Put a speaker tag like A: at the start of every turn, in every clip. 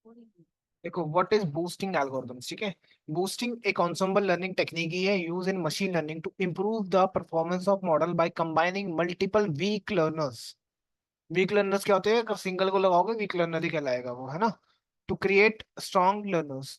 A: देखो, what is boosting algorithms, ठीक है। बूस्टिंग एक ensemble लर्निंग टेक्निक ही है use in machine learning to improve the performance of model by combining multiple weak learners. Weak learners क्या होते हैं? अगर सिंगल को लगाओगे वीक लर्नर ही कहलाएगा वो, है ना। To create strong learners.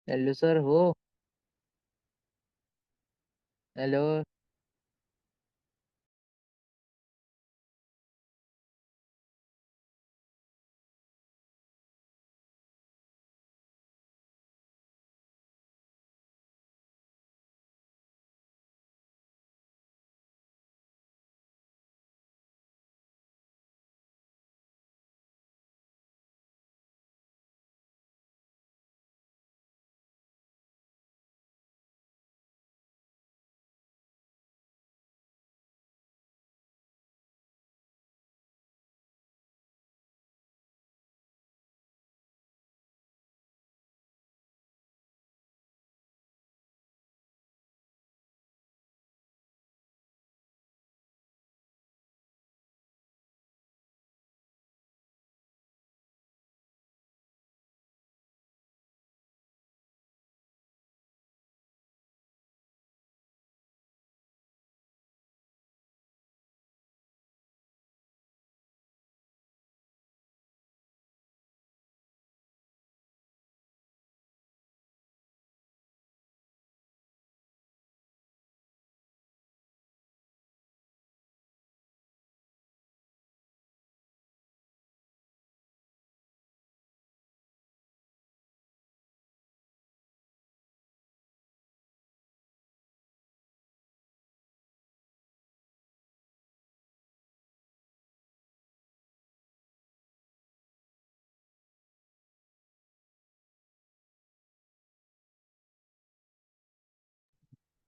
B: Hello sir हो। हेलो।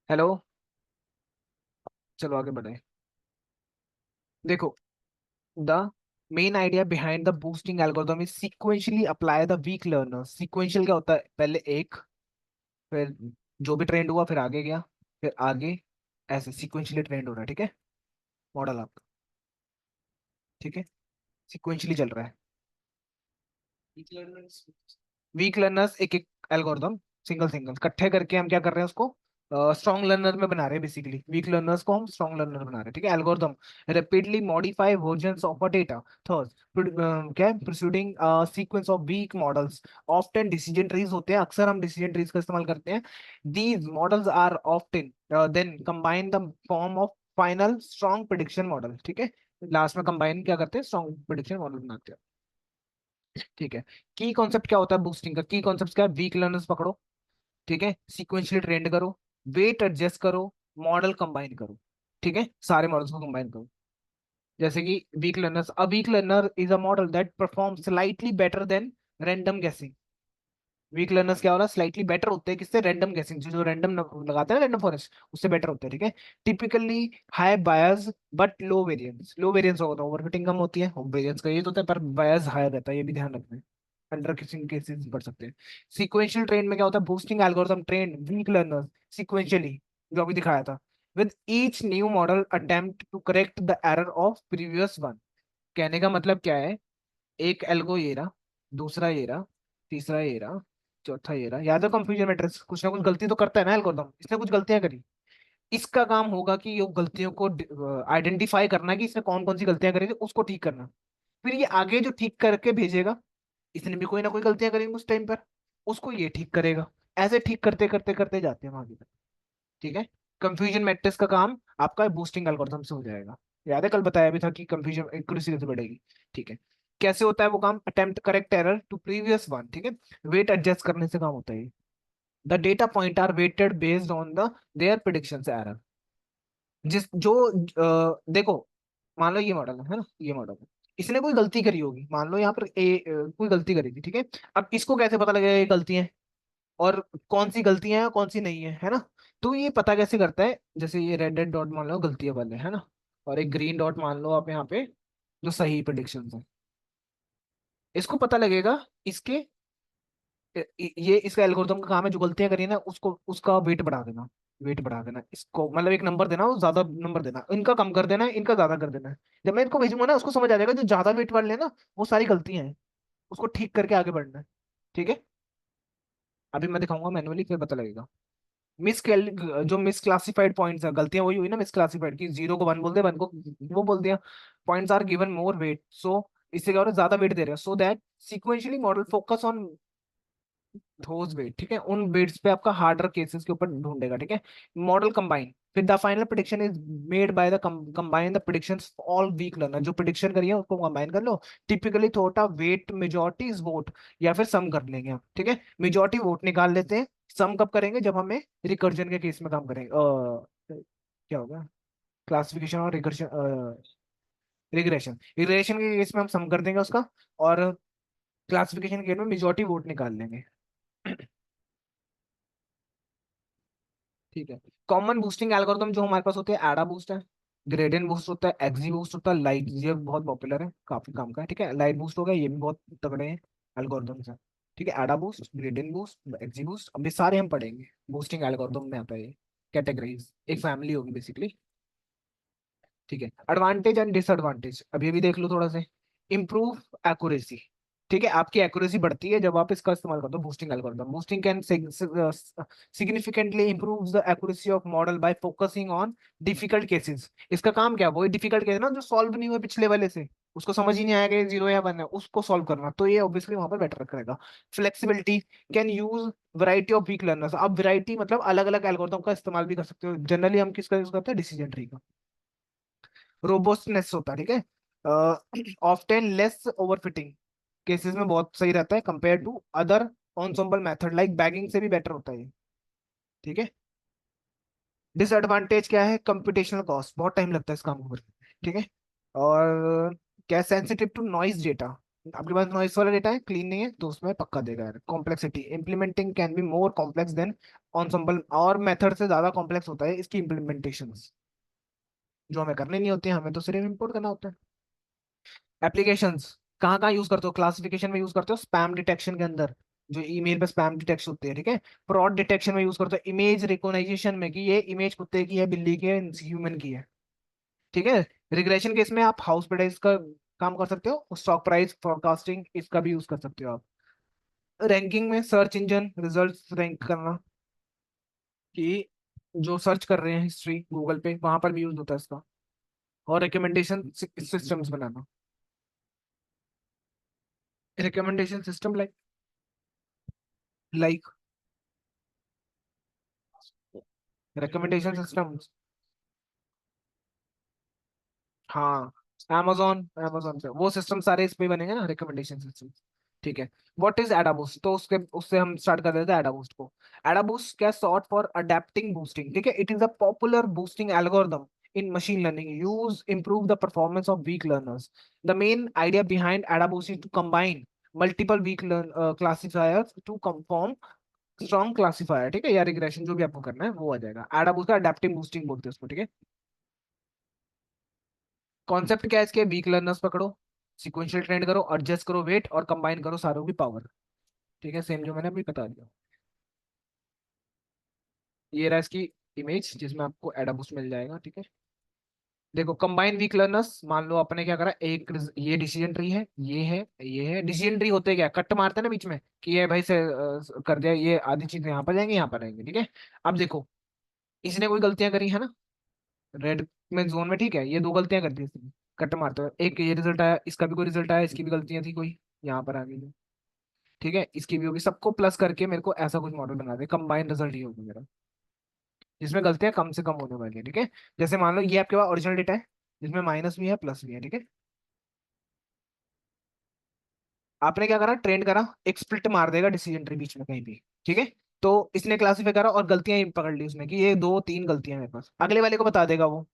A: हेलो। चलो आगे बढ़े। देखो, the main idea behind the boosting algorithm is sequentially apply the weak learner. Sequential क्या होता है? पहले एक, फिर जो भी ट्रेंड हुआ फिर आगे गया, फिर आगे, ऐसे सीक्वेंशियली ट्रेंड हो रहा है, ठीक है। मॉडल आपका, ठीक है, सीक्वेंशियली चल रहा है। वीक लर्नर्स एक एक एल्गोरिदम, सिंगल सिंगल इकट्ठे करके हम क्या कर रहे हैं उसको स्ट्रॉन्ग लर्नर में बना रहे हैं। बेसिकली वीक लर्नर्स को हम स्ट्रॉन्ग लर्नर बना रहे हैं, ठीक है। Algorithm rapidly modify versions of a data. Third, क्या है? Proceeding sequence of weak models often decision trees होते हैं, अक्सर हम डिसीजन ट्रीज का इस्तेमाल करते हैं। These models are often then combine the form of final strong prediction model, ठीक है। लास्ट में कंबाइन क्या करते हैं? स्ट्रॉन्ग प्रिडिक्शन मॉडल बनाते हैं, ठीक है। की कॉन्सेप्ट क्या होता है बूस्टिंग का? की कॉन्सेप्ट क्या है? वीक लर्नर्स पकड़ो, ठीक है, सीक्वेंशियली ट्रेंड करो, वेट एडजस्ट करो, मॉडल कंबाइन करो, ठीक है, सारे मॉडल्स को कंबाइन करो। जैसे कि weak learners, a weak learner is a model that perform slightly better than random guessing. Weak learners क्या हो रहा है, स्लाइटली बेटर होते हैं किससे, रैंडम गेसिंग, जो रैंडम लगाते हैं ना रैंडम फॉरेस्ट, उससे बेटर होते हैं, ठीक है। Typically high bias but low variance, low variance होता है, ओवरफिटिंग कम होती है, वेरिएंस का ये तो होता है, पर बायस हाई रहता है, ये भी ध्यान रखना है, अंडर किसिंग केसेस बढ़ सकते हैं। सीक्वेंशियल ट्रेन में क्या होता है, boosting algorithm train weak learners sequentially, जो अभी दिखाया था, with each new model attempt to correct the error of previous one. कहने का मतलब क्या है, एक एल्गो ये रहा, दूसरा ये रहा, तीसरा ये रहा, चौथा ये रहा, याद है कंफ्यूजन मैट्रिक्स, कुछ ना कुछ गलती तो करता है ना एल्गोरिथम, इसने कुछ गलतियां करी, इसका काम होगा कि ये गलतियों को आइडेंटिफाई करना कि इसने कौन कौन सी गलतियां करी थी, उसको ठीक करना, फिर ये आगे जो ठीक करके भेजेगा, इसने भी कोई ना कोई गलतियां करी उस टाइम पर, उसको ये ठीक करेगा, ऐसे ठीक करते करते करते जाते हैं आगे तक, ठीक है। कंफ्यूजन मैट्रिक्स का काम आपका बूस्टिंग एल्गोरिथम से हो जाएगा, याद है कल बताया भी था कि कंफ्यूजन एक्यूरेसी कैसे बढ़ेगी, ठीक है। कैसे होता है वो काम, attempt correct error to previous one, ठीक है, वेट एडजस्ट करने से काम होता है। The data point are weighted based on the their predictions error, जिस जो देखो, मान लो ये मॉडल है ना, ये मॉडल है, इसने कोई गलती करी होगी, मान लो यहाँ पर कोई गलती करी थी, ठीक है। अब इसको कैसे पता लगेगा ये गलती है, और कौन सी गलतियां हैं और कौन सी नहीं है ना। तो ये पता कैसे करता है, जैसे ये रेड रेड डॉट मान लो गलतियां वाले है ना, और एक ग्रीन डॉट मान लो आप यहाँ पे जो सही प्रिडिक्शन है, इसको पता लगेगा इसके ये इसका एल्गोरिथम का काम है, जो गलतियां करी ना उसको उसका वेट बढ़ा देना, वेट बढ़ा देना, इसको मतलब एक नंबर देना, वो ज्यादा नंबर देना, इनका कम कर देना है, इनका ज्यादा कर देना है। जब मैं इनको भेजूंगा ना, उसको समझ आ जाएगा जो ज्यादा वेट वाले हैं ना वो सारी गलतियां हैं, उसको ठीक करके आगे बढ़ना है, ठीक है। अभी मैं दिखाऊंगा मैनुअली, फिर पता लगेगा। मिस जो मिस क्लासिफाइड पॉइंट्स है, गलतियां वही हुई ना मिस क्लासिफाइड की, जीरो को वन बोल दिया, वन को वो बोल दिया। Points are given more weight, so इससे क्या हो रहा है, ज्यादा वेट दे रहे हैं, so that sequentially model focus on those weight, ठीक है, उन वेट्स पे आपका हार्डर केसेस के ऊपर ढूंढेगा, ठीक है। मॉडल कंबाइन, फिर the final prediction is made by the combine the predictions all weak learner, जो प्रिडिक्शन करी है उसको कंबाइन कर लो। टिपिकली थोटा वेट मेजॉरिटी इज वोट, या फिर सम कर लेंगे हम, ठीक है। मेजॉरिटी वोट निकाल लेते हैं, सम कब करेंगे, जब हमें रिकर्जन के केस में काम करेंगे, क्या होगा, क्लासिफिकेशन और रिकर्जन, रिग्रेशन, रिग्रेशन के केस में हम सम कर देंगे उसका, और क्लासिफिकेशन के केस में मेजॉरिटी वोट निकाल लेंगे, ठीक है। कॉमन बूस्टिंग एल्गोरिथम जो हमारे पास होते हैं, एडा बूस्ट है, ग्रेडियंट बूस्ट होता है, एक्जी बूस्ट होता है, लाइट, ये बहुत पॉपुलर है, काफी काम का है, ठीक है। लाइट बूस्ट हो गया, ये भी बहुत तगड़े हैं एल्गोरिथम्स हैं, ठीक है। एडा boost, gradient boost, exe boost, अब ये सारे हम पढ़ेंगे, बूस्टिंग एल्गोरिथम में आता है ये, कैटेगरीज एक फैमिली होगी बेसिकली, ठीक है। एडवांटेज एंड डिसएडवांटेज अब ये भी देख लो थोड़ा से। इम्प्रूव एक्यूरेसी, ठीक है, आपकी एक्यूरेसी बढ़ती है जब आप इसका इस्तेमाल करते हो, boosting algorithm, boosting can significantly improves the accuracy of model bye focusing on difficult cases. इसका काम क्या है, वो डिफिकल्ट केस ना जो सॉल्व नहीं हुए पिछले वाले से, उसको समझ ही नहीं आया कि जीरो या वन है, उसको सॉल्व करना, तो ये ऑब्वियसली वहां पर बेटर करेगा। Flexibility, can use variety of weak learners, आप वैरायटी मतलब अलग अलग एल्गोरिथम का इस्तेमाल भी कर सकते हो, जनरली हम किसका यूज करते हैं, डिसीजन ट्री का। रोबोस्टनेस होता है, ठीक है, ऑफ्टन लेस ओवरफिटिंग केसेस में बहुत सही रहता है compare to other ensemble method like bagging से भी बेटर होता है ये, ठीक है। डिसएडवांटेज क्या है, कंप्यूटेशनल कॉस्ट, बहुत टाइम लगता है इस काम को करने में, ठीक है। और क्या, सेंसिटिव टू नॉइज डेटा, आपके पास नॉइस वाला डेटा है, क्लीन नहीं है, तो उसमें पक्का देगा यार। Complexity, implementing can be more complex than ensemble, और मेथड से ज्यादा कॉम्प्लेक्स होता है इसकी इम्प्लीमेंटेशन, जो हमें करने नहीं होती है, हमें तो सिर्फ इम्पोर्ट करना होता है। एप्लीकेशंस कहाँ कहाँ यूज करते हो, क्लासिफिकेशन में यूज करते हो, स्पैम डिटेक्शन के अंदर, जो ईमेल पे स्पैम डिटेक्शन होते हैं, ठीक है। फ्रॉड डिटेक्शन में यूज करते हो, इमेज रिकॉग्निशन में कि ये इमेज कुत्ते की है, बिल्ली की है, ह्यूमन की है, ठीक है। रिग्रेशन केस में आप हाउस प्राइस का काम कर सकते हो, स्टॉक प्राइस फोरकास्टिंग इसका भी यूज कर सकते हो आप। रैंकिंग में सर्च इंजन रिजल्ट्स रैंक करना, कि जो सर्च कर रहे हैं हिस्ट्री गूगल पे, वहां पर भी यूज होता है इसका। और रिकमेंडेशन सिस्टम्स बनाना, recommendation system like like recommendation system, हाँ, amazon amazon पे वो सिस्टम सारे इस पे ही बनेंगे ना, रिकमेंडेशन सिस्टम, ठीक है। व्हाट इज एडाबूस्ट, तो उसके उससे हम स्टार्ट कर देते हैं एडाबूस्ट को। एडाबूस्ट क्या, शॉर्ट फॉर अडेप्टिंग बूस्टिंग, ठीक है। It is a popular boosting algorithm in machine learning use improve the performance of weak learners. The main idea behind AdaBoost is to combine multiple weak classifier to form strong classifier, ठीक है, या regression जो भी आपको करना है वो आ जाएगा। एडाबूस्ट का अडेप्टिव बूस्टिंग बोलते हैं उसको, ठीक है। कॉन्सेप्ट क्या है इसके, वीक लर्नर्स पकड़ो, सिक्वेंशियल ट्रेंड करो, एडजस्ट करो वेट, और कंबाइन करो सारों की पावर, ठीक है, सेम जो मैंने अभी बता दिया। ये रहा इसकी इमेज जिसमें आपको एडाबूस्ट मिल जाएगा, ठीक है। देखो कंबाइन वीक लर्नर्स, मान लो अपने क्या करा, एक ये डिसीजन ट्री है, ये है डिसीजन ट्री, होते क्या कट मारते हैं ना बीच में कि ये भाई से कर दिया, ये आधी चीजें यहाँ पर जाएंगी यहाँ पर रहेंगी, ठीक है। अब देखो इसने कोई गलतियां करी है ना, रेड में जोन में, ठीक है, ये दो गलतियां कर दी इसने कट मारते हुए, एक ये रिजल्ट आया, इसका भी कोई रिजल्ट आया, इसकी भी गलतियां थी कोई, यहाँ पर आ गई, ठीक है, इसकी भी होगी, सबको प्लस करके मेरे को ऐसा कुछ मॉडल बना दे, कंबाइंड रिजल्ट ये होगा मेरा, जिसमें गलतियां कम से कम होने वाली है, ठीक है। जैसे मान लो ये आपके पास ओरिजिनल डेटा है जिसमें माइनस भी है प्लस भी है, ठीक है। आपने क्या करा, ट्रेंड करा, एक स्प्लिट मार देगा डिसीजन ट्री बीच में कहीं भी, ठीक है। तो इसने क्लासीफाई करा और गलतियां ही पकड़ ली उसने कि ये दो तीन गलतियां मेरे पास, अगले वाले को बता देगा वो,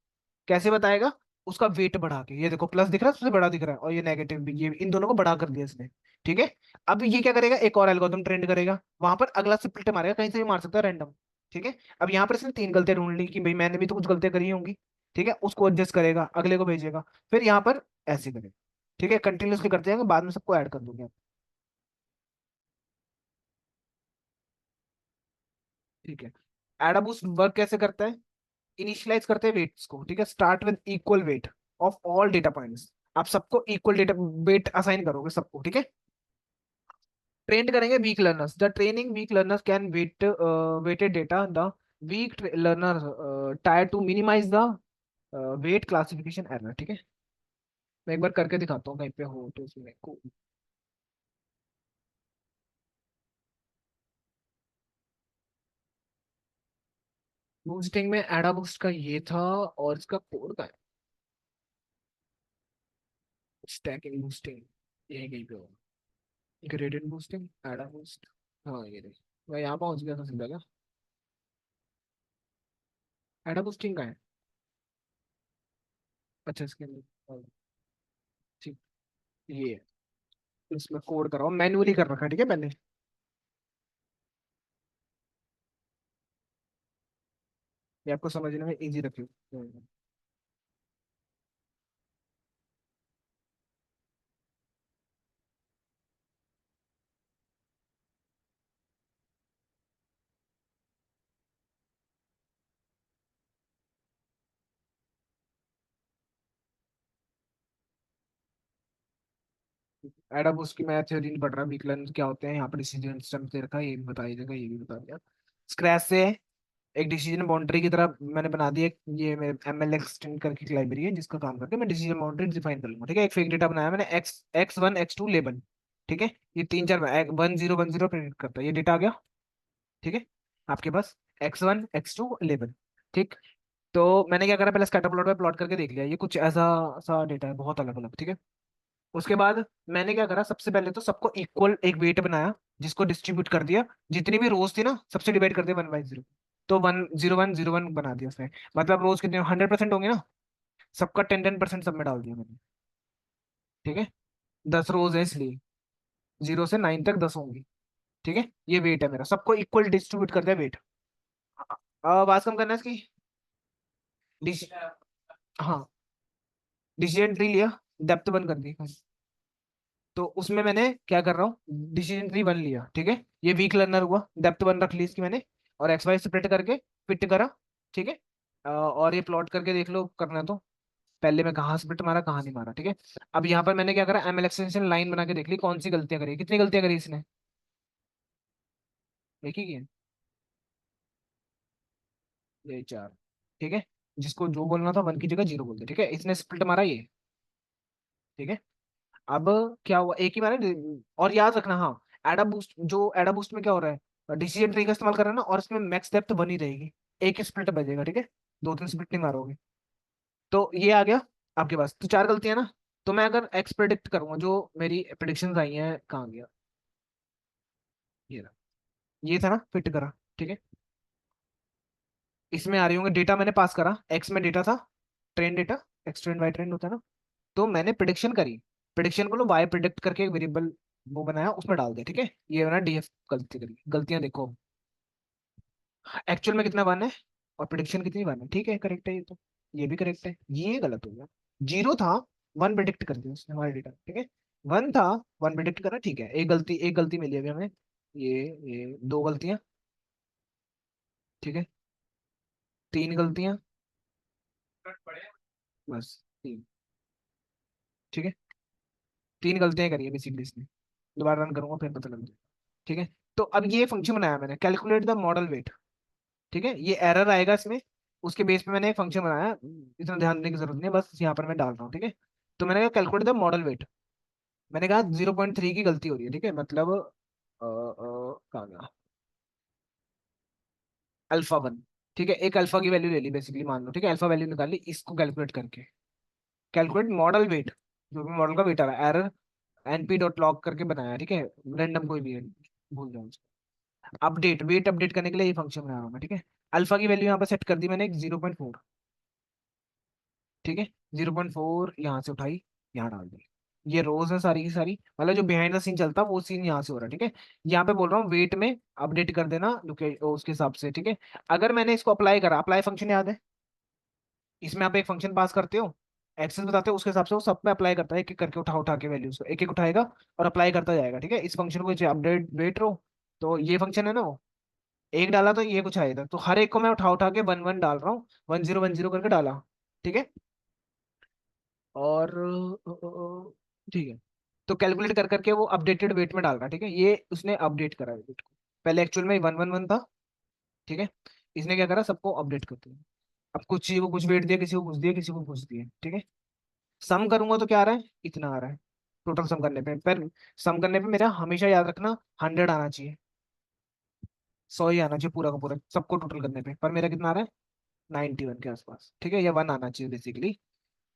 A: कैसे बताएगा, उसका वेट बढ़ा के, ये देखो प्लस दिख रहा है, सबसे बड़ा दिख रहा है, और ये नेगेटिव भी, ये इन दोनों को बड़ा कर दिया इसने, ठीक है। अब ये क्या करेगा, एक और एल्गोरिथम ट्रेंड करेगा, वहां पर अगला स्प्लिट मारेगा, कहीं से भी मार सकता है रैंडम, ठीक है। अब यहाँ पर इसने तीन गलतियां ढूंढ ली कि भाई मैंने भी तो कुछ गलतियां करी होंगी, ठीक है, उसको एडजस्ट करेगा, अगले को भेजेगा, फिर यहाँ पर ऐसे करेगा, ठीक है, कंटिन्यूसली करते जाएंगे, बाद में सबको ऐड कर दूंगा, ठीक है। एडाबूस्ट वर्क कैसे करता है, इनिशियलाइज करते हैं वेट्स को, ठीक है, start with equal weight of all data points, आप सबको इक्वल डेटा वेट असाइन करोगे सबको, ठीक है। ट्रेंड करेंगे weak learners, the training weak learners can weighted data, the weak learner try to minimize the weight classification error, ठीक है। मैं एक बार करके दिखाता हूँ कहीं पे हो तो उसमें को बूस्टिंग में एडा बूस्ट का ये था, और इसका कोड का है स्टैकिंग बूस्टिंग, यही कहीं पे होगा, ग्रेडियंट बूस्टिंग, एडा बूस्ट, हाँ ये देख, मैं यहाँ पहुंच गया था सीधा क्या, एडा बूस्टिंग का है, अच्छा इसके अंदर, हाँ, ठीक, ये है। इसमें कोड कराओ, मैन्युअली कर रखा है, ठीक है पहले, ये आपको समझने में इजी रखियो। एडाबूस्ट की मैं थ्योरी नहीं पढ़ रहा, विकलन क्या होते हैं, यहाँ पर डिसीजन सिस्टम दे रखा है, ये भी बता ही देगा, ये भी बता दिया। स्क्रैच से एक डिसीजन बाउंड्री की तरह मैंने बना दिया, ये मेरे एमएल एक्सटेंड करके एक लाइब्रेरी है जिसका काम करके मैं डिसीजन बाउंड्री डिफाइन कर लूंगा, ठीक है। एक फेक डेटा बनाया मैंने, X one X two label, ठीक है, ये तीन चार 1010 प्रिंट करता है, ये डेटा आ गया, ठीक है, आपके पास x1 x2 लेबल, ठीक। तो मैंने क्या करा, पहले स्कैटर प्लॉट पे प्लॉट करके देख लिया, ये कुछ ऐसा सा डेटा है बहुत अलग अलग, ठीक है। उसके बाद मैंने क्या करा, सबसे पहले तो सबको इक्वल एक वेट बनाया, जिसको डिस्ट्रीब्यूट कर दिया, जितनी भी रोज थी ना सबसे डिवाइड कर दिया 1/0, तो 10101 बना दिया उसने, मतलब रोज कितने 100% होंगे ना, सबका 10-10% सब में डाल दिया मैंने, ठीक है। 10 रोज है इसलिए 0 से 9 तक 10 होंगी, ठीक है, ये वेट है मेरा, सबको इक्वल डिस्ट्रीब्यूट कर दिया वेट। आवाज कम करना है इसकी, डिस, हाँ, डिसीजन ट्री लिया, डेप्थ वन कर दी, तो उसमें मैंने क्या कर रहा हूँ, डिसीजन ट्री वन लिया, ठीक है, ये वीक लर्नर हुआ, डेप्थ वन रख ली इसकी मैंने, और एक्स वाई सेपरेट करके फिट करा, ठीक है। और ये प्लॉट करके देख लो करना तो, पहले मैं कहाँ स्प्लिट मारा कहाँ नहीं मारा, ठीक है। अब यहाँ पर मैंने क्या करा, एमएल एक्सटेंशन लाइन बना के देख ली कौन सी गलतियां करी, कितनी गलतियां करी इसने, एक ही की है, ये चार, ठीक है, जिसको जो बोलना था वन की जगह जीरो बोल दिया, ठीक है, इसने स्प्लिट मारा ये, ठीक है। अब क्या हुआ, एक ही मारा, और याद रखना हाँ, एडा बूस्ट, जो एडा बूस्ट में क्या हो रहा है, डिसीजन ट्री का इस्तेमाल कर रहा है ना, और इसमें मैक्स डेप्थ बनी रहेगी, एक ही स्प्लिट बजेगा, ठीक है, दो तीन स्प्लिट नहीं मारोगे। तो ये आ गया आपके पास, तो चार गलतियां ना, तो मैं अगर एक्स प्रेडिक्ट करूंगा, जो मेरी प्रिडिक्शन आई हैं, कहाँ गया, ये रहा, ये था ना फिट करा, ठीक है। इसमें आ रही होंगे डेटा मैंने पास करा, एक्स में डेटा था, trained data, X trained Y trained होता है ना, तो मैंने प्रिडिक्शन करी, प्रिडिक्शन को लो वाई प्रिडिक्ट करके एक वेरिएबल वो बनाया उसमें डाल दिया, ठीक है। ये बना डीएफ, गलती करी, गलतियां देखो। एक्चुअल में कितना 1 है और प्रिडिक्शन कितनी 1 है, ठीक है, करेक्ट है ये तो। ये भी करेक्ट है, ये गलत हो गया। 0 था, 1 प्रिडिक्ट कर दिया उसने हमारे डेटा, ठीक है। 1 था, 1 प्रिडिक्ट करा, ठीक है। एक गलती मिली अभी हमें। ये 2 गलतियां, ठीक है। 3 गलतियां, बस 3, ठीक है। 3 गलतियां करी है बेसिकली इसने। दोबारा रन करूंगा फिर पता लग जाएगा, ठीक है। तो अब ये फंक्शन बनाया मैंने, कैलकुलेट द मॉडल वेट, ठीक है। ये एरर आएगा इसमें, उसके बेस पे मैंने एक फंक्शन बनाया। इतना ध्यान देने की जरूरत नहीं है, बस यहाँ पर मैं डाल रहा हूँ, ठीक है। तो मैंने कहा कैलकुलेट द मॉडल वेट, मैंने कहा 0.3 की गलती हो रही है, ठीक है। मतलब कहाँ गया, अल्फा 1, ठीक है। एक अल्फा की वैल्यू ले ली बेसिकली, मान लो, ठीक है। अल्फा वैल्यू निकाल ली, इसको कैलकुलेट करके, कैलकुलेट मॉडल वेट, जो भी मॉडल का वेट आ रहा है, एरर np डॉट लॉग करके बनाया, ठीक है। रैंडम कोई भी है, भूल जाओ उसको। अपडेट, वेट अपडेट करने के लिए ये फंक्शन बना रहा हूँ मैं, ठीक है। अल्फा की वैल्यू यहाँ पर सेट कर दी मैंने 0.4, ठीक है। 0.4 यहाँ से उठाई, यहाँ डाल दी। ये रोज है सारी की सारी, मतलब जो बिहाइंड द सीन चलता है वो सीन यहाँ से हो रहा है, ठीक है। यहाँ पे बोल रहा हूँ वेट में अपडेट कर देना उसके हिसाब से, ठीक है। अगर मैंने इसको अप्लाई करा, अप्लाई फंक्शन याद है, इसमें आप एक फंक्शन पास करते हो, एक्सेस बताते हो, उसके हिसाब से वो सब पे अप्लाई करता है, एक एक करके उठा उठा के वैल्यूज को एक एक उठाएगा और अप्लाई करता जाएगा, ठीक है। इस फंक्शन को अपडेट वेट रो, तो ये फंक्शन है ना वो, एक डाला तो ये कुछ आएगा, तो हर एक को मैं उठा उठा के 1 1 डाल रहा हूँ, 1010 करके डाला, ठीक है। और ठीक है। तो कैलकुलेट कर करके वो अपडेटेड वेट में डाल रहा है, ठीक है। ये उसने अपडेट करा वेट को, पहले एक्चुअल में 1 1 1 था, ठीक है। इसने क्या करा, सबको अपडेट कर दिया। अब कुछ चीज को कुछ वेट दिया, किसी को कुछ दिया, किसी को कुछ दिया, ठीक है। सम करूंगा तो क्या आ रहा है, इतना आ रहा है टोटल सम करने पे। पर सम करने पे मेरा हमेशा याद रखना 100 आना चाहिए, 100 ही आना चाहिए पूरा का पूरा सबको टोटल करने पे, पर मेरा कितना आ रहा है 91 के आसपास, ठीक है। या 1 आना चाहिए बेसिकली।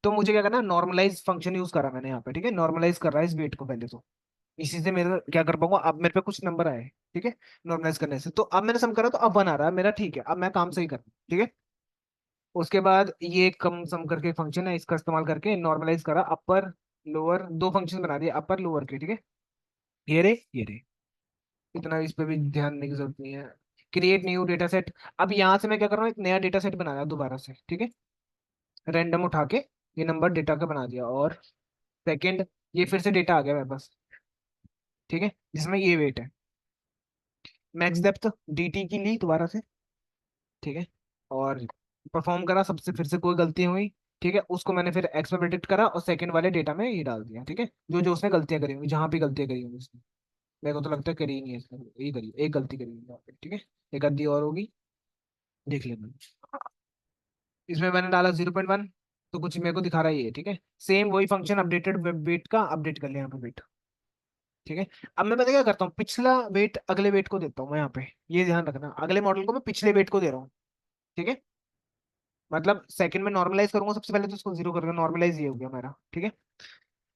A: तो मुझे क्या करना, नॉर्मलाइज फंक्शन यूज करा मैंने यहाँ पे, ठीक है। नॉर्मलाइज कर रहा है इस वेट को पहले तो, इसी से मेरा क्या कर पाऊंगा, अब मेरे पे कुछ नंबर आए, ठीक है। नॉर्मलाइज करने से तो अब मैंने सम करा, तो अब 1 आ रहा है मेरा, ठीक है। अब मैं काम सही कर रहा हूँ, ठीक है। उसके बाद ये कम सम करके फंक्शन है, इसका इस्तेमाल करके नॉर्मलाइज करा, अपर लोअर 2 फंक्शन बना दिए, अपर लोअर के, ठीक है। ये रे, इतना इस पे भी ध्यान देने की जरूरत नहीं है। क्रिएट न्यू डेटा सेट, अब यहाँ से मैं क्या कर रहा हूँ, एक नया डेटा सेट बनाया दोबारा से, ठीक है। रैंडम उठा के ये नंबर डेटा का बना दिया, और सेकंड, ये फिर से डेटा आ गया मेरे पास, ठीक है, जिसमें ये वेट है। मैक्स डेप्थ dt की ली दोबारा से, ठीक है। और परफॉर्म करा, सबसे फिर से कोई गलती हुई, ठीक है, उसको मैंने फिर एक्स में प्रेडिक्ट करा और सेकंड वाले डेटा में ये डाल दिया, ठीक है। जो जो उसने गलतियां करी होंगी, जहां भी गलतियां करी होंगी उसने, मेरे को तो लगता है करी ही नहीं है इसने, यही करी, एक गलती करी है यहाँ पे, ठीक है। एक आधी और होगी, देख लेना। इसमें मैंने डाला 0.1, तो कुछ मेरे को दिखा रहा है ये, ठीक है। सेम वही फंक्शन अपडेटेड वेट का अपडेट कर लिया यहाँ पे वेट, ठीक है। अब मैं पता क्या करता हूँ, पिछला वेट अगले वेट को देता हूँ मैं यहाँ पे, ये ध्यान रखना, अगले मॉडल को मैं पिछले वेट को दे रहा हूँ, ठीक है। मतलब सेकंड में नॉर्मलाइज करूंगा सबसे पहले, तो उसको 0 करूंगा, नॉर्मलाइज ये हो गया मेरा, ठीक है।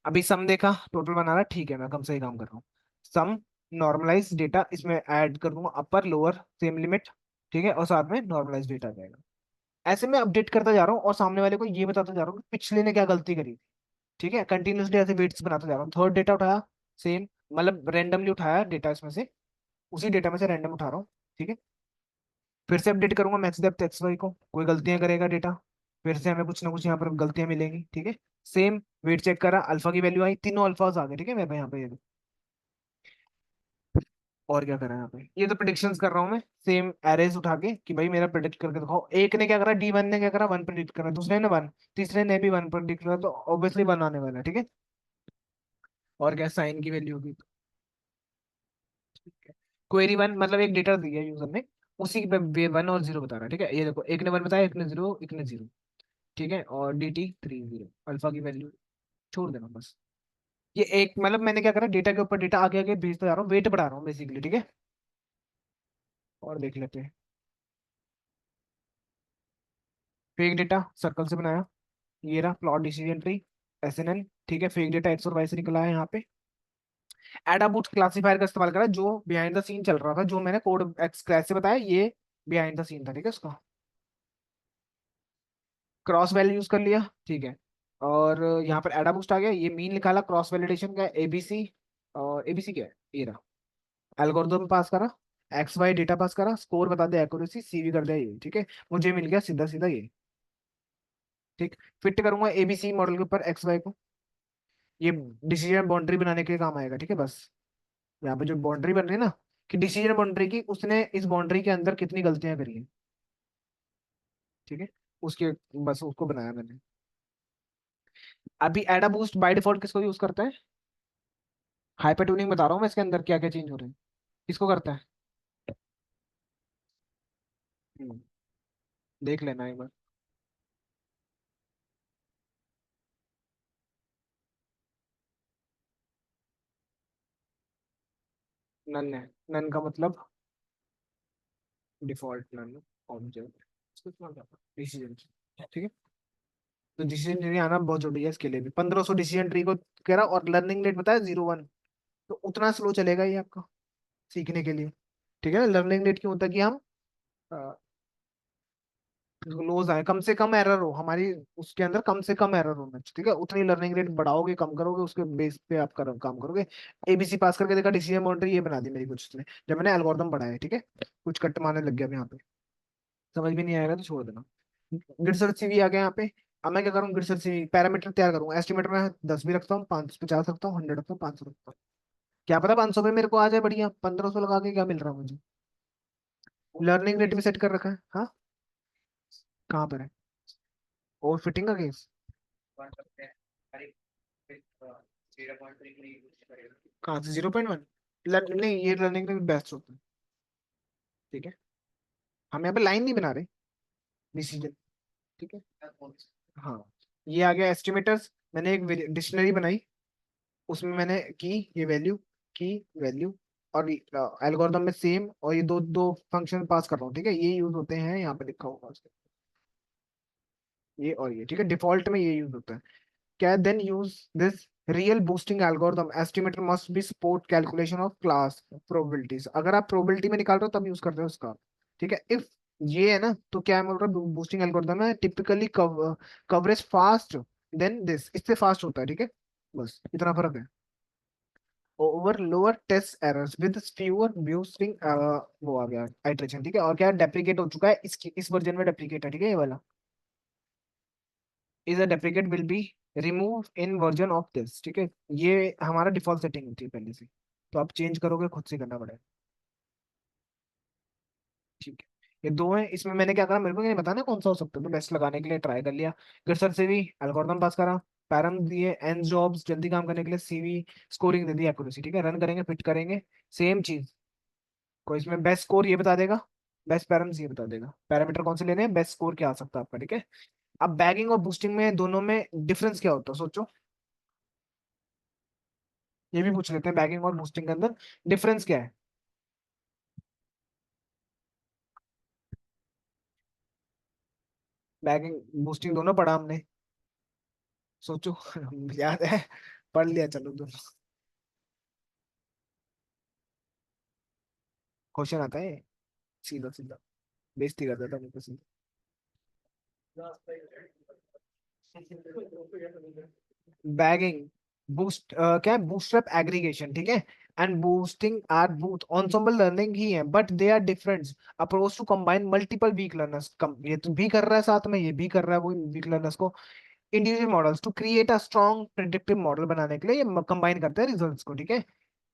A: अभी सम देखा, टोटल बना रहा, ठीक है, मैं कम सही काम कर रहा हूँ। सम, नॉर्मलाइज डेटा, इसमें ऐड कर दूंगा अपर लोअर सेम लिमिट, ठीक है, और साथ में नॉर्मलाइज डेटा आ जाएगा। ऐसे मैं अपडेट करता जा रहा हूँ और सामने वाले को ये बताता जा रहा हूँ कि पिछले ने क्या गलती करी थी, ठीक है। कंटिन्यूसली ऐसे वेट्स बनाता जा रहा हूँ। थर्ड डेटा उठाया, सेम, मतलब रैंडमली उठाया डेटा इसमें से, उसी डेटा में से रैंडम उठा रहा हूँ, ठीक है। फिर से अपडेट करूंगा मैक्स डेप्थ एक्स वाई को, कोई गलतियां करेगा डेटा, फिर से हमें कुछ ना कुछ यहाँ पर गलतियां मिलेंगी, ठीक है। सेम वेट चेक करा, अल्फा की वैल्यू आई, तीनों अल्फाज आ गए, ठीक है। मैं यहाँ पे और क्या करा यहाँ पे, ये तो प्रिडिक्शंस कर रहा हूँ मैं, सेम एरेज उठा के कि भाई मेरा प्रिडिक्ट करके दिखाओ। एक ने क्या करा, D1 ने क्या करा, 1 प्रिडिक्ट करा, दूसरे ने 1, तीसरे ने भी 1 प्रिडिक्ट करा, तो ऑब्वियसली 1 आने वाला है, ठीक है। और क्या, साइन की वैल्यू होगी, क्वेरी 1 मतलब एक डेटा दिया यूजर ने, उसी पे वे 1 और 0 बता रहा है, ठीक है। ये देखो, एक ने 1 बताया, एक ने 0, एक ने 0, ठीक है। और dt 3 0, अल्फा की वैल्यू छोड़ देना बस। ये एक, मतलब मैंने क्या करा, डेटा के ऊपर डेटा आगे आगे भेजता जा रहा हूँ, वेट बढ़ा रहा हूँ बेसिकली, ठीक है। और देख लेते हैं, फेक डेटा सर्कल से बनाया, ये रहा प्लॉट डिसीजन ट्री, SNN, ठीक है। फेक डेटा एक्स और वाई से निकला है यहाँ पे। एडाबूट क्लासीफायर का इस्तेमाल करा, जो बिहाइंड द सीन चल रहा था, जो मैंने कोड एक्स क्लास से बताया, ये बिहाइंड द सीन था, ठीक है उसका। क्रॉस वैल्यू यूज कर लिया, ठीक है। और यहाँ पर एडाबूस्ट आ गया, ये मीन निकाला क्रॉस वैलिडेशन का ABC, एबीसी क्या है, ये रहा। एल्गोरिथम पास करा, एक्स वाई डेटा पास करा, स्कोर बता दे, एक्यूरेसी सीवी कर दिया, ये ठीक है। मुझे मिल गया सीधा सीधा ये। ठीक। फिट करूंगा एबीसी मॉडल के ऊपर एक्स वाई को। ये डिसीजन बाउंड्री बनाने के लिए काम आएगा, ठीक है। बस यहाँ पे जो बाउंड्री बन रही है ना, कि डिसीजन बाउंड्री की, उसने इस बाउंड्री के अंदर कितनी गलतियां करी हैं, ठीक है। उसके, बस उसको बनाया मैंने। अभी एडा बूस्ट बाय डिफॉल्ट किसको यूज करता है? हाइपर ट्यूनिंग बता रहा हूँ मैं, इसके अंदर क्या क्या चेंज हो रहे हैं। किसको करता है? हम्म, देख लेना एक बार। नन है। नन का मतलब डिफॉल्ट नन ऑब्जेक्ट डिसीजन, ठीक है। तो डिसीजन ट्री आना बहुत जरूरी है इसके लिए भी। 1500 डिसीजन ट्री को कह रहा, और लर्निंग रेट बताया 0 1। तो उतना स्लो चलेगा ये आपका सीखने के लिए, ठीक है ना। लर्निंग रेट क्यों होता है कि हम क्लोज आए, कम से कम एरर हो हमारी, उसके अंदर कम से कम एरर होना चाहिए, ठीक है। उतनी लर्निंग रेट बढ़ाओगे, कम करोगे, उसके बेस पे आप काम करोगे। एबीसी पास करके देखा, डिसीजन बाउंड्री ये बना दी मेरी कुछ उसने, जब मैंने एल्गोरिथम पढ़ा है, ठीक है। कुछ कट मारने लग गया अब यहाँ पे, समझ में नहीं आएगा तो छोड़ देना। ग्रिड सर्च सीवी आ गया यहाँ पे। अब मैं क्या करूँ, ग्रिड सर्च सीवी पैरामीटर तैयार करूंगा। एस्टिमेटर में 10 भी रखता हूँ, 550 रखता हूँ, 100 रखता हूँ, 500 रखता हूँ। क्या पता 500 पे मेरे को आ जाए बढ़िया, 1500 लगा के क्या मिल रहा है मुझे। लर्निंग रेट भी सेट कर रखा है, हाँ। कहाँ पर है? और फिटिंग का केस कहाँ से? 0.1? नहीं, ये लर्निंग रेट बेस्ट होता है, ठीक है। हम यहाँ पे लाइन नहीं बना रहे, डिसीजन, ठीक है। हाँ, ये आ गया एस्टिमेटर्स। मैंने एक डिक्शनरी बनाई, उसमें मैंने की वैल्यू और एल्गोरिथम में सेम, और ये दो दो फंक्शन पास कर रहा हूँ, ठीक है। ये यूज होते हैं, यहाँ पे लिखा होगा उसके, ये और ये, ठीक है। डिफॉल्ट में ये यूज होता है। क्या then use this real boosting algorithm estimator must be support calculation of class probabilities. अगर आप प्रोबेबिलिटी में निकाल रहे हो तब यूज करते हो उसका, ठीक है। इफ ये है ना, तो क्या बोल रहा है, बूस्टिंग एल्गोरिथम है typically coverage fast than this, इससे फास्ट होता है, ठीक है। बस इतना फर्क है। Over lower test errors with fewer boosting, वो आ गया आइट्रेशन, ठीक है। और क्या डेप्रिकेट हो चुका है, इसकी इस वर्जन में डेप्रिकेट है, ठीक है। ये वाला is a deprecate will be remove in version of this, ठीक है। ये हमारा डिफॉल्ट सेटिंग होती है पहले से, तो आप चेंज करोगे खुद से करना पड़ेगा, ठीक है। ये दो है, इसमें मैंने क्या करा, मेरे को नहीं बताना कौन सा हो सकता है, तो बेस्ट लगाने के लिए ट्राई कर लिया। गर्सर से भी एल्गोरिथम पास करा, पैरम दिए, एन जॉब्स जल्दी काम करने के लिए, सीवी स्कोरिंग दे दी, एक्यूरेसी, ठीक है। रन करेंगे, फिट करेंगे, सेम चीज। कोई इसमें बेस्ट स्कोर ये बता देगा, बेस्ट पैरामीटर ये बता देगा, पैरामीटर कौन से लेने हैं, बेस्ट स्कोर क्या आ सकता है आपका, ठीक है। अब बैगिंग और बूस्टिंग में दोनों में डिफरेंस क्या होता है सोचो, ये भी पूछ लेते हैं, बैगिंग और बूस्टिंग के अंदर डिफरेंस क्या है। बैगिंग बूस्टिंग दोनों पढ़ा हमने, सोचो। याद है, पढ़ लिया, चलो दोनों। क्वेश्चन आता है सीधा सीधा, बेइज्जती कर देता मुझे सीधा। बैगिंग, बूस्ट क्या है, बूस्टअप एग्रीगेशन, ठीक है। And boosting are both ensemble learning ही है, but they are different approach to combine multiple weak learners. कम ये तो भी कर रहा है, साथ में ये भी कर रहा है, वो वीक लर्नर्स को individual models to create a strong predictive model बनाने के लिए ये कंबाइन करते हैं रिजल्ट्स को, ठीक है।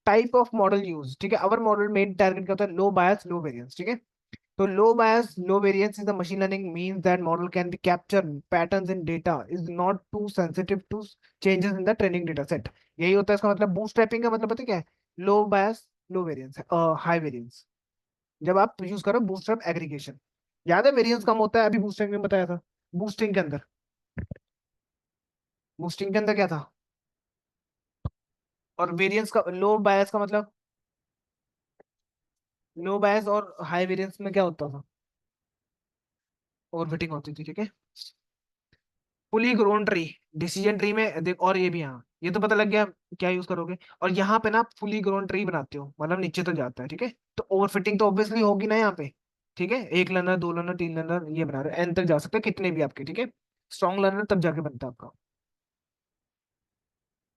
A: टाइप ऑफ मॉडल यूज, ठीक है। अवर मॉडल मेन टारगेट करता है लो बायस लो वेरिएंस, ठीक है। तो low bias, low variance in the machine learning means that model can be capture patterns in data is not too sensitive to changes in the training data set। यही होता है इसका मतलब। बूटस्ट्रैपिंग का मतलब पता है क्या है? लो बायस लो वेरिएंस, हाई वेरिएंस। जब आप यूज करो बूटस्ट्रैप एग्रीगेशन, याद है वेरिएंस कम होता है, अभी बूस्टिंग में बताया था। बूस्टिंग के अंदर, बूस्टिंग के अंदर क्या था, और वेरिएंस का लो बायस का मतलब, लो बायस और हाई वेरिएंस में क्या होता था, ओवर फिटिंग होती थी, ठीक है। Fully grown tree, decision tree में देख, और ये भी, हाँ ये तो पता लग गया क्या यूज करोगे। और यहाँ पे ना फुली ग्रोन ट्री बनाते हो, मतलब नीचे तक जाता है, ठीक है। तो ओवरफिटिंग तो ऑब्वियसली होगी ना यहाँ पे, ठीक है। एक लर्नर, दो लर्नर, तीन लर्नर, ये बना रहे एन तक जा सकते हैं, कितने भी आपके, ठीक है। स्ट्रॉन्ग लर्नर तब जाके बनता है आपका।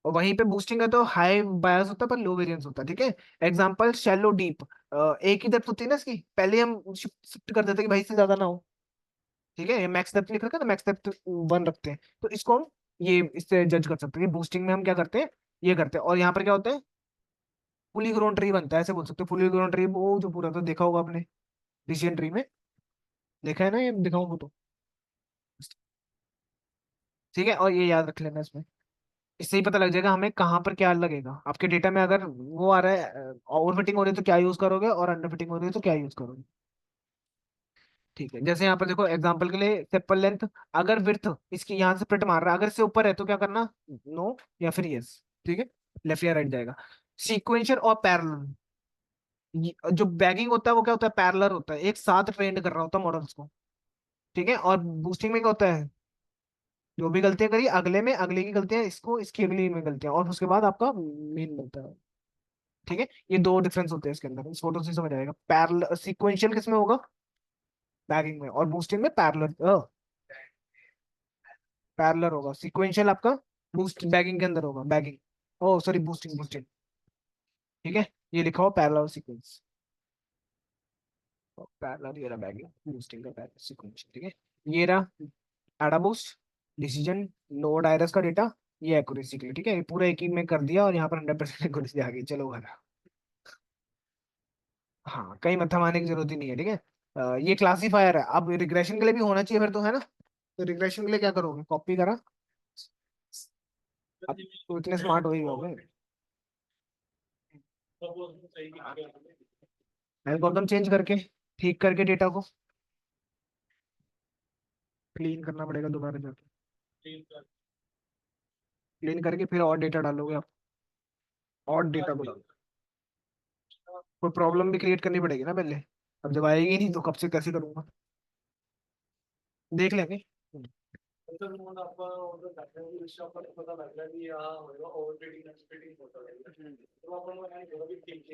A: और वहीं पे बूस्टिंग है तो हाई बायस होता है पर लो वेरिएंस होता है, ठीक है। एग्जांपल शैलो डीप, एक ही डेप्थ होती है ना इसकी, पहले हम शिफ्ट कर देते हैं कि भाई इससे ज्यादा ना हो, ठीक है। ये मैक्स डेप्थ लिख रखा है ना, मैक्स डेप्थ 1 रखते हैं, तो इसको हम ये इससे जज कर सकते हैं कि बूस्टिंग में हम क्या करते हैं, ये करते हैं। और यहाँ पर क्या होता है, फुली ग्रोन ट्री बनता है, ऐसे बोल सकते हो। फुली ग्रोन ट्री वो जो पूरा तो देखा होगा आपने डिसीजन ट्री में, देखा है ना, ये दिखाऊंगा तो, ठीक है। और ये याद रख लेना इसमें, इससे ही पता लग जाएगा हमें कहाँ पर क्या लगेगा आपके डेटा में। अगर वो आ रहा है ओवर फिटिंग हो रही है तो क्या यूज करोगे, और अंडर फिटिंग हो रही है तो क्या यूज करोगे, ठीक है। जैसे यहाँ पर देखो एग्जांपल के लिए सेपल लेंथ, अगर विड्थ इसकी यहाँ से प्रिंट मार रहा है, अगर इससे ऊपर है तो क्या करना, नो या फिर यस, ठीक है। लेफ्ट या राइट जाएगा। सीक्वेंशियल और पैरेलल, जो बैगिंग होता है वो क्या होता है, पैरेलल होता है, एक साथ ट्रेंड कर रहा होता है मॉडल्स को, ठीक है। और बूस्टिंग में क्या होता है, जो भी गलतियां करी अगले में, अगले की गलतियां इसको, इसकी अगली में गलतियां, और उसके बाद आपका मेन बनता है, ठीक है। ये दो डिफरेंस होते हैं इसके अंदर, इस फोटो से समझ आएगा। पैरेलल सीक्वेंशियल किस में होगा, बैगिंग में, और बूस्टिंग में पैरेलल, पैरेलल होगा। सीक्वेंशियल आपका बूस्ट बैगिंग के अंदर होगा, बैगिंग, ओ सॉरी बूस्टिंग, बूस्टिंग, ठीक है। ये लिखा हो पैरेलल सीक्वेंस, पैरेलल, ये रहा बैगिंग, बूस्टिंग का पैरेलल सीक्वेंस, ठीक है। ये रहा एडा बूस्ट, डिसीजन, नोड आयरस का डेटा, ये एक्यूरेसी के लिए, ठीक है। ये पूरा एक ही में कर दिया और यहाँ पर 100% एक्यूरेसी आ गई, चलो घर। हाँ, कहीं मत्था मारने की जरूरत ही नहीं है, ठीक है। ये क्लासीफायर है, अब रिग्रेशन के लिए भी होना चाहिए फिर तो, है ना। तो रिग्रेशन के लिए क्या करोगे, कॉपी करा, अब तो इतने स्मार्ट हो ही होगे। एल्गोरिथम चेंज करके, ठीक करके डेटा को क्लीन करना पड़ेगा दोबारा जाके, क्लीन करके फिर और डेटा डालोगे आप, और डेटा को डालो, कोई प्रॉब्लम भी क्रिएट करनी पड़ेगी ना पहले। अब जब आएगी नहीं तो कब से कैसे करूंगा, देख लेंगे।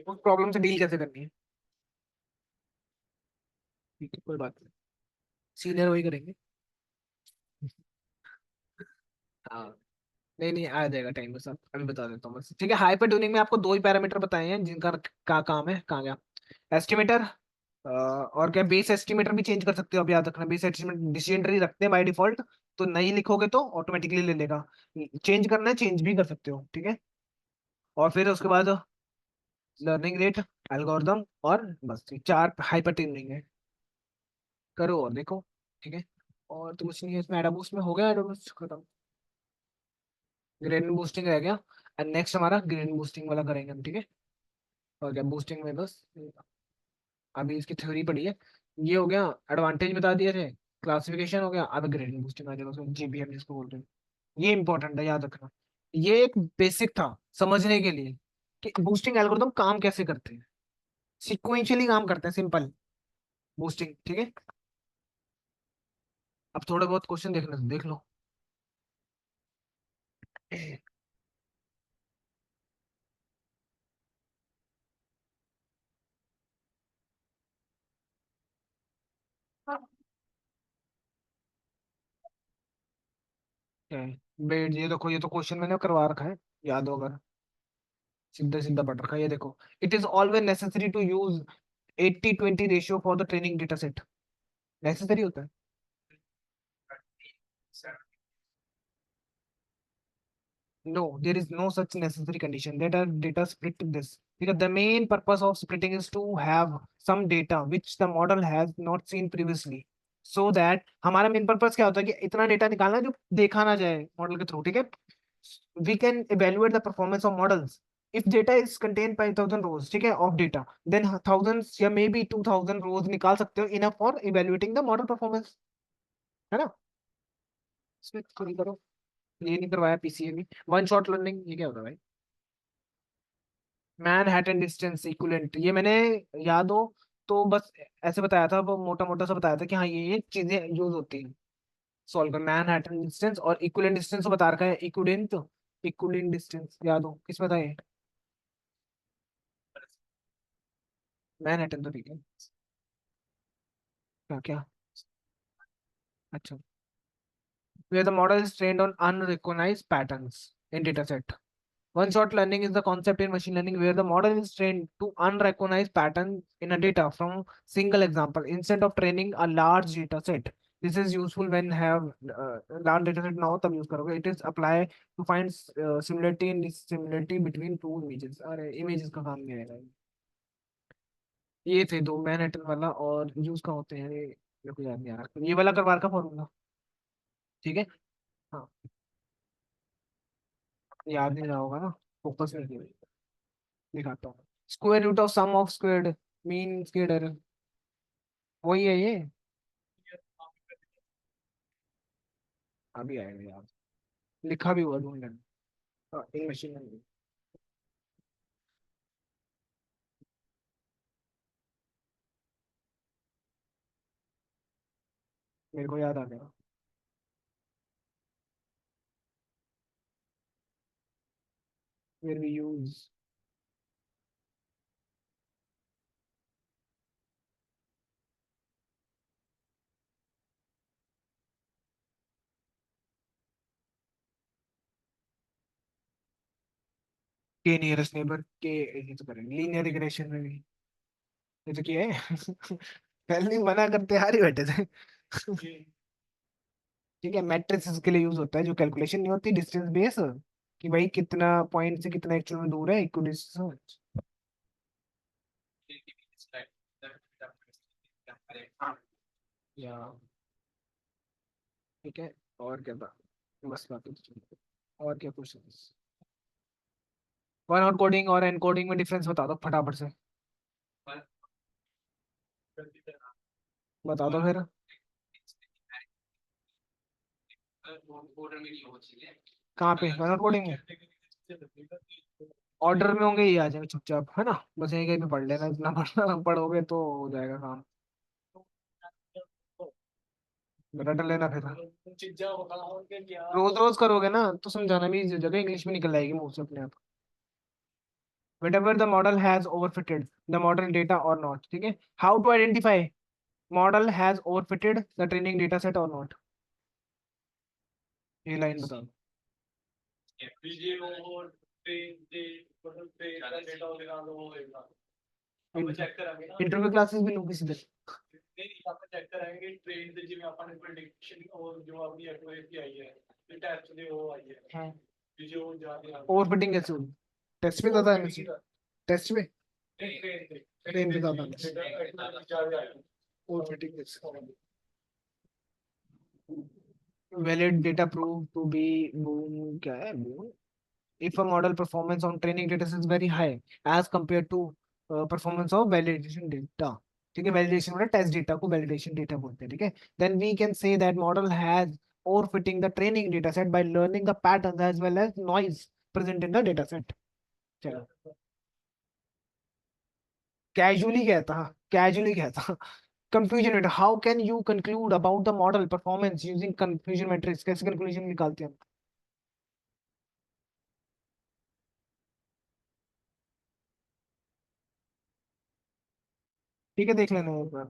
A: उस प्रॉब्लम से डील कैसे करनी है, ठीक है, कोई बात नहीं, सीनियर वही करेंगे। हाँ, नहीं नहीं, आ जाएगा टाइम के साथ, अभी बता देता हूँ बस, ठीक है। हाइपर ट्यूनिंग में आपको दो ही पैरामीटर बताए हैं जिनका का काम है, कहाँ गया एस्टिमेटर, और क्या बेस एस्टिमेटर भी चेंज कर सकते हो, अब याद रखना बेस एस्टिमेट डिसीजन ट्री रखते हैं बाय डिफॉल्ट, तो नहीं लिखोगे तो ऑटोमेटिकली ले लेगा, चेंज करना है चेंज भी कर सकते हो, ठीक है। और फिर उसके बाद लर्निंग रेट, एल्गोरिदम, और बस ये चार हाइपर ट्यूनिंग है, करो और देखो, ठीक है। और तो कुछ नहीं है इसमें, एडाबूस्ट में हो गया, एडाबूस्ट खत्म, ग्रेडिएंट बूस्टिंग रह गया, एंड नेक्स्ट हमारा ग्रेडिएंट बूस्टिंग वाला करेंगे हम, ठीक है। और क्या बूस्टिंग में बस अभी इसकी थ्योरी पढ़ी है, ये हो गया, एडवांटेज बता दिए थे, क्लासिफिकेशन हो गया, अब ग्रेडिंग बूस्टिंग आ जाएगा उसमें, जीबीएम जिसको बोलते हैं। ये इंपॉर्टेंट है, याद रखना। ये एक बेसिक था समझने के लिए कि बूस्टिंग एल्गोरिदम काम कैसे करते हैं, सिक्वेंशियली काम करते हैं, सिंपल बूस्टिंग, ठीक है। अब थोड़े बहुत क्वेश्चन देखने से देख लो। बेड, ये देखो, ये तो क्वेश्चन मैंने करवा रखा है, याद होगा, सीधा सीधा पढ़ रखा है, ये देखो। It is always necessary to use 80-20 ratio for the training data set, necessary होता है। No, there is no such necessary condition. Data split this. Because the main purpose of splitting is to have some data which the model has not seen previously. So that हमारा main purpose क्या होता है कि इतना data निकालना जो देखा ना जाए मॉडल के थ्रू, ठीक है। We can evaluate the performance of models. If data is contained by 1,000 rows, ठीक है, of data, then thousands या maybe 2,000 rows निकाल सकते हो, enough for evaluating the model performance, है ना। इसमें थोड़ी करो, ये नहीं करवाया पीसीए में। वन शॉट लर्निंग ये क्या होता है भाई, मैनहट्टन डिस्टेंस इक्विवेलेंट, ये मैंने, याद हो तो बस ऐसे बताया था, वो मोटा मोटा सा बताया था कि हाँ ये चीजें यूज होती हैं सॉल्व कर। मैनहट्टन डिस्टेंस और इक्विवेलेंट डिस्टेंस बता रखा है, इक्विडेंट, इक्विडेंट डिस्टेंस याद हो किस में था ये, मैनहट्टन तो ठीक है, क्या क्या, अच्छा। Where the model is trained on unrecognized patterns in data set. One shot learning is the concept in machine learning where the model is trained to unrecognized patterns in a data from single example instead of training a large data set. This is useful when have large data set now तब use करोगे. It is apply to find similarity and dissimilarity between two images. अरे images का काम नहीं आएगा. ये थे दो मैनहट्टन वाला और यूज का होते हैं ये. मेरे को याद नहीं आ रहा. ये वाला करवा का फॉर्मूला. ठीक है. हाँ. याद नहीं रहा होगा ना. फोकस नहीं किया. दिखाता हूँ. Square root of sum of squared mean squared error. वही है ये. अभी आएगा याद. लिखा भी हुआ ढूंढ लेना. इन मशीन में. मेरे को याद आ गया. वेयर वी यूज के नियरेस्ट नेबर के. ये तो करेंगे लीनियर रिग्रेशन में भी. ये तो किया है. पहले ही मना करते आ रही बैठे थे. ठीक है. मैट्रिक्स के लिए यूज होता है जो कैलकुलेशन नहीं होती डिस्टेंस बेस कि भाई कितना पॉइंट से कितना एक्चुअल में दूर है इक्वल डिस्टेंस. या. ठीक है. और क्या था. बस बात तो. और क्या क्वेश्चन. वन आउट कोडिंग और एनकोडिंग में डिफरेंस बता दो फटाफट से. बता दो फिर. कहाँ पे वन आउट कोडिंग में. ऑर्डर में होंगे ये आ जाएंगे चुपचाप है ना. बस यहीं कहीं पे पढ़ लेना. इतना पढ़ना पढ़ोगे तो हो जाएगा काम. रट लेना फिर. रोज रोज करोगे ना तो समझाना भी जगह इंग्लिश में निकल आएगी मुंह से अपने आप. whenever the model has overfitted the model data or not. ठीक है. how to identify model has overfitted the training data set or not. ये लाइन बताओ. इंटरव्यू क्लासेस भी लूँ किसी दिन. ओवरफिटिंग कैसे होगी. टेस्ट पे ज्यादा है. टेस्ट पे ट्रेन पे ज्यादा. ओवरफिटिंग कैसे. valid data proved to be boom. क्या है boom. If a model performance on training data is very high as compared to performance of validation data. ठीक है. validation मतलब टेस्ट डेटा को validation data बोलते हैं. ठीक है. then we can say that model has overfitting the training data set by learning the patterns as well as noise present in the data set. चलो. casually कहता. casually कहता. confusion rate. how can you conclude about the model performance using confusion matrix. कैसे conclusion निकालते हैं. ठीक है. देख लेना एक बार.